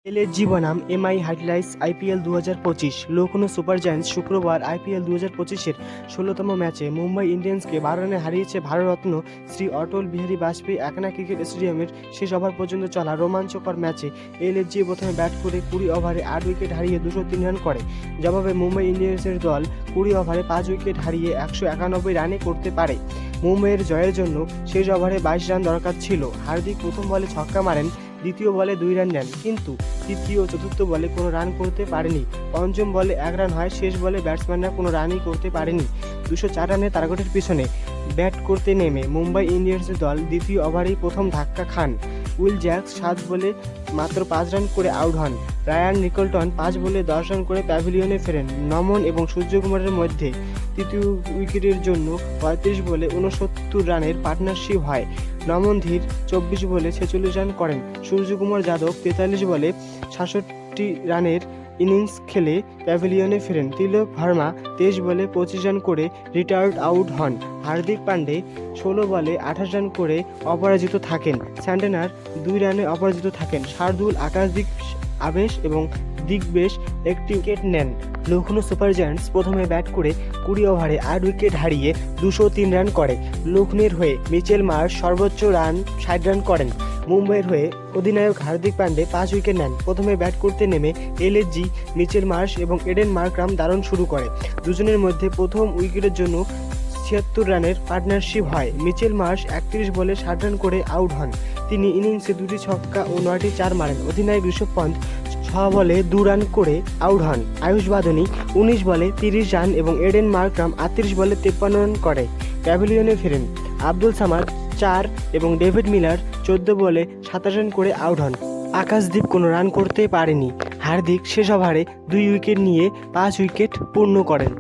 LSG বনাম MI highlights IPL 2025 Lucknow super giants শুক্রবার IPL 2025-এর 16তম ম্যাচে মুম্বাই ইন্ডিয়ান্সকে 12 রানে হারিয়েছে ভারতরত্ন শ্রী অটল বিহারী বাজপেয়ী একনা ক্রিকেট স্টেডিয়ামের শেষ ওভার পর্যন্ত চলা রোমাঞ্চকর ম্যাচে এলএসজি প্রথমে ব্যাট করে 20 ওভারে 8 উইকেট হারিয়ে 203 রান করে। জবাবে মুম্বাই ইন্ডিয়ান্সের দল 20 ওভারে 5 উইকেট হারিয়ে 191 রানে করতে পারে। মুম্বাইয়ের জয়ের জন্য শেষ ওভারে 22 রান দরকার ছিল। হার্দিক প্রথম বলে ছক্কা মারেন, দ্বিতীয় বলে 2 রান নেন, কিন্তু তৃতীয় ও চতুর্থ বলে কোনো রান করতে পারেনি। পঞ্চম বলে 1 রান হয়। শেষ বলে ব্যাটসম্যানরা কোনো রানই করতে পারেনি। 204 রানের টার্গেটের পিছনে ব্যাট করতে নেমে মুম্বাই ইন্ডিয়ান্সের দল দ্বিতীয় ওভারেই প্রথম ধাক্কা খান। উইল জ্যাক্স 7 বলে মাত্র 5 রান করে আউট হন। রায়ান নিকলটন 5 বলে 10 রান করে প্যাভিলিয়নে ফেরেন। নমন এবং সূর্যকুমারের মধ্যে তৃতীয় উইকেটের জন্য 35 বলে 69 রানের পার্টনারশিপ হয়। নমন ধীর 24 বলে 46 রান করেন। সূর্যকুমার যাদব 43 বলে 66 রানের ইনিংস খেলে প্যাভিলিয়নে ফেরেন। তিলক ভার্মা 23 বলে 25 রান করে রিটায়ার্ড আউট হন। হার্দিক পান্ডে 16 বলে 28 রান করে অপরাজিত থাকেন। স্যান্টেনার 2 রানে অপরাজিত থাকেন। শার্দুল, আকাশদীপ, আবেশ এবং দিগ্বেশ একটি উইকেট নেন। লখনৌ সুপার জায়ান্টস প্রথমে ব্যাট করে 20 ওভারে 8 উইকেট হারিয়ে 203 রান করে। লখনৌর হয়ে মিচেল মার্শ সর্বোচ্চ রান 60 রান করেন। মুম্বাইয়ের হয়ে অধিনায়ক হার্দিক পান্ডে 5 উইকেট নেন। প্রথমে ব্যাট করতে নেমে এলএসজি মিচেল মার্শ এবং এডেন মার্করাম দারুণ শুরু করে। দুজনের মধ্যে প্রথম উইকেটের জন্য 76 রানের পার্টনারশিপ হয়। মিচেল মার্শ 31 বলে 60 রান করে আউট হন। তিনি ইনিংসে 2টি ছক্কা ও 9টি 4 মারেন। অধিনায়ক ঋষভ পন্থ 6 বলে 2 রান করে আউট হন। আয়ুষ বাদনী 19 বলে 30 রান এবং এডেন মার্করাম 38 বলে 53 রান করে প্যাভিলিয়নে ফেরেন। আব্দুল সামাদ 4 এবং ডেভিড মিলার 14 বলে 27 রান করে আউট হন। আকাশদীপ কোনো রান করতে পারেনি। হার্দিক শেষ ওভারে 2 উইকেট নিয়ে 5 উইকেট পূর্ণ করেন।